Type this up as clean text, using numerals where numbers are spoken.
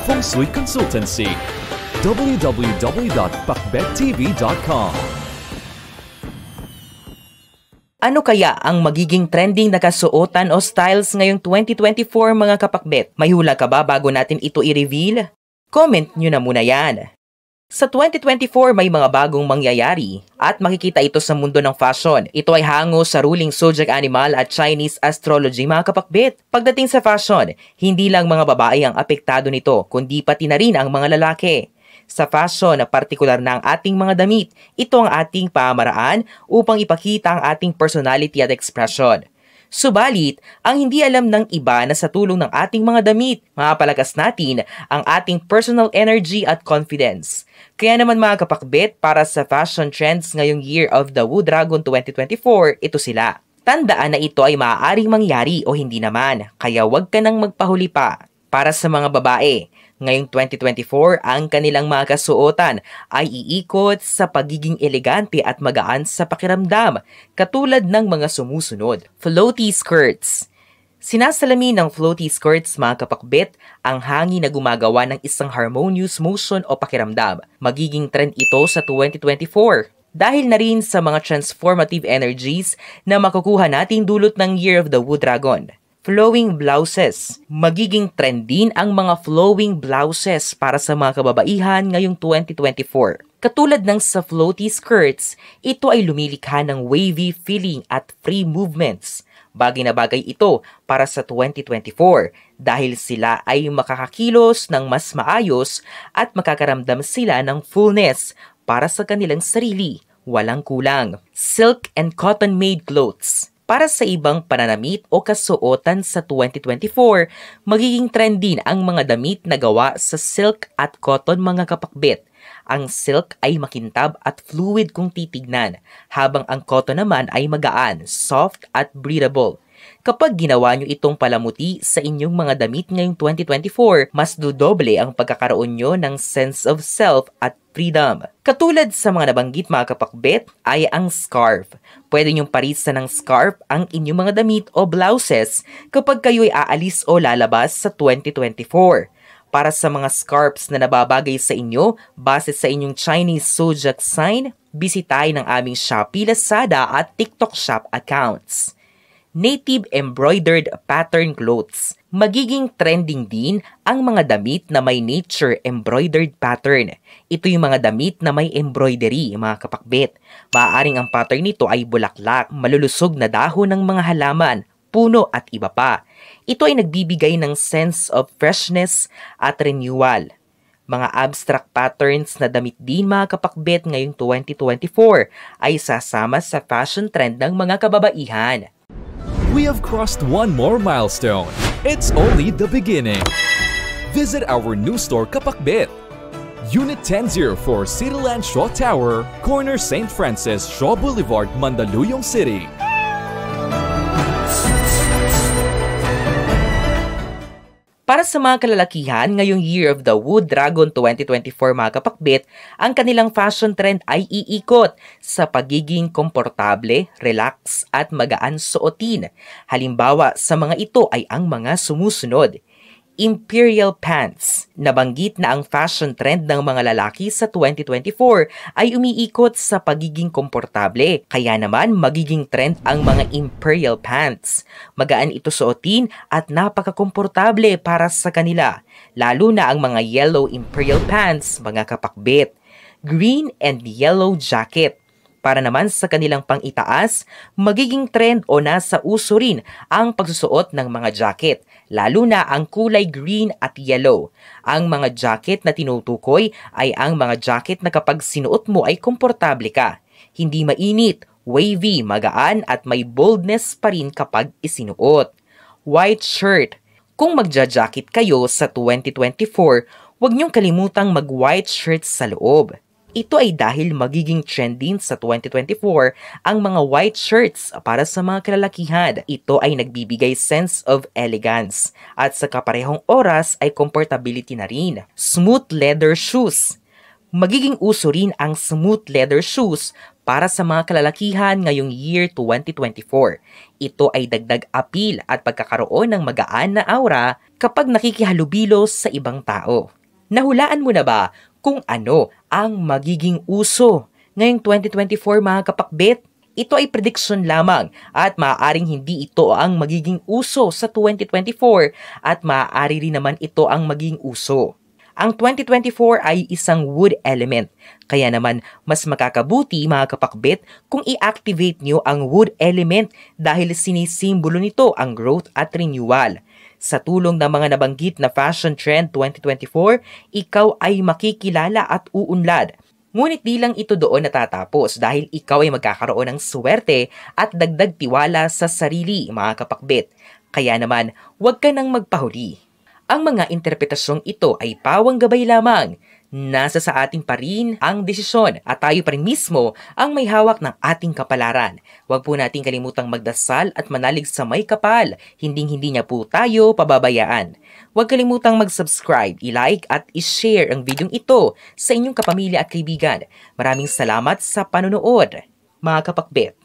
Feng Shui Consultancy. www.pakbettv.com. Ano kaya ang magiging trending na kasuotan o styles ngayong 2024 mga kapakbet? May hula ka ba bago natin ito i-reveal? Comment nyo na muna yan. Sa 2024 may mga bagong mangyayari at makikita ito sa mundo ng fashion. Ito ay hango sa ruling zodiac animal at Chinese astrology mga kapakbet. Pagdating sa fashion, hindi lang mga babae ang apektado nito kundi pati na rin ang mga lalaki. Sa fashion na partikular na ang ating mga damit, ito ang ating pamaraan upang ipakita ang ating personality at expression. Subalit, ang hindi alam ng iba na sa tulong ng ating mga damit, mapalakas natin ang ating personal energy at confidence. Kaya naman mga kapakbet, para sa fashion trends ngayong Year of the Wood Dragon 2024, ito sila. Tandaan na ito ay maaaring mangyari o hindi naman, kaya huwag ka nang magpahuli pa. Para sa mga babae, ngayong 2024, ang kanilang mga kasuotan ay iikot sa pagiging elegante at magaan sa pakiramdam, katulad ng mga sumusunod. Floaty skirts. Sinasalamin ng floaty skirts mga kapakbet ang hangin na gumagawa ng isang harmonious motion o pakiramdam. Magiging trend ito sa 2024. Dahil na rin sa mga transformative energies na makukuha nating dulot ng Year of the Wood Dragon. Flowing blouses. Magiging trend din ang mga flowing blouses para sa mga kababaihan ngayong 2024. Katulad ng sa floaty skirts, ito ay lumilikha ng wavy feeling at free movements. Bagay na bagay ito para sa 2024 dahil sila ay makakakilos ng mas maayos at makakaramdam sila ng fullness para sa kanilang sarili, walang kulang. Silk and cotton-made clothes. Para sa ibang pananamit o kasuotan sa 2024, magiging trend din ang mga damit na gawa sa silk at cotton mga kapakbet. Ang silk ay makintab at fluid kung titignan, habang ang cotton naman ay magaan, soft at breathable. Kapag ginawa nyo itong palamuti sa inyong mga damit ngayong 2024, mas dudoble ang pagkakaroon nyo ng sense of self at freedom. Katulad sa mga nabanggit mga kapakbet ay ang scarf. Pwede nyong parisan ng scarf ang inyong mga damit o blouses kapag kayo'y aalis o lalabas sa 2024. Para sa mga scarves na nababagay sa inyo base sa inyong Chinese zodiac sign, bisitahin ang aming Shopee, Lazada at TikTok Shop accounts. Native embroidered pattern clothes. Magiging trending din ang mga damit na may nature embroidered pattern. Ito yung mga damit na may embroidery, mga kapakbet. Maaaring ang pattern nito ay bulaklak, malulusog na dahon ng mga halaman, puno at iba pa. Ito ay nagbibigay ng sense of freshness at renewal. Mga abstract patterns na damit din mga kapakbet ngayong 2024 ay sasama sa fashion trend ng mga kababaihan. We have crossed one more milestone. It's only the beginning. Visit our new store Kapakbet. Unit 1004 Cityland Shaw Tower, corner St. Francis Shaw Boulevard, Mandaluyong City. Para sa mga kalalakihan, ngayong Year of the Wood Dragon 2024 mga kapakbet, ang kanilang fashion trend ay iikot sa pagiging komportable, relax at magaan suotin. Halimbawa sa mga ito ay ang mga sumusunod. Imperial pants. Nabanggit na ang fashion trend ng mga lalaki sa 2024 ay umiikot sa pagiging komportable. Kaya naman magiging trend ang mga imperial pants. Magaan ito suotin at napakakomportable para sa kanila. Lalo na ang mga yellow imperial pants, mga kapakbet. Green and yellow jacket. Para naman sa kanilang pang-itaas, magiging trend o nasa uso rin ang pagsusuot ng mga jacket, lalo na ang kulay green at yellow. Ang mga jacket na tinutukoy ay ang mga jacket na kapag sinuot mo ay komportable ka. Hindi mainit, wavy, magaan at may boldness pa rin kapag isinuot. White shirt. Kung magja-jacket kayo sa 2024, huwag niyong kalimutang mag-white shirt sa loob. Ito ay dahil magiging trending sa 2024 ang mga white shirts para sa mga kalalakihan. Ito ay nagbibigay sense of elegance at sa kaparehong oras ay comfortability na rin. Smooth leather shoes. Magiging uso rin ang smooth leather shoes para sa mga kalalakihan ngayong year 2024. Ito ay dagdag appeal at pagkakaroon ng magaan na aura kapag nakikihalubilo sa ibang tao. Nahulaan mo na ba kung ano ang magiging uso ngayong 2024 mga kapakbet? Ito ay prediction lamang at maaaring hindi ito ang magiging uso sa 2024 at maaari rin naman ito ang maging uso. Ang 2024 ay isang wood element, kaya naman mas makakabuti mga kapakbet kung i-activate nyo ang wood element dahil sinisimbolo nito ang growth at renewal. Sa tulong ng mga nabanggit na fashion trend 2024, ikaw ay makikilala at uunlad. Ngunit di lang ito doon natatapos dahil ikaw ay magkakaroon ng swerte at dagdag tiwala sa sarili, mga kapakbet. Kaya naman, huwag ka nang magpahuli. Ang mga interpretasyong ito ay pawang gabay lamang. Nasa sa atin pa rin ang desisyon at tayo pa rin mismo ang may hawak ng ating kapalaran. Huwag po natin kalimutang magdasal at manalig sa may kapal. Hinding-hindi niya po tayo pababayaan. Huwag kalimutang mag-subscribe, i-like at i-share ang videong ito sa inyong kapamilya at kaibigan. Maraming salamat sa panonood, mga kapakbet.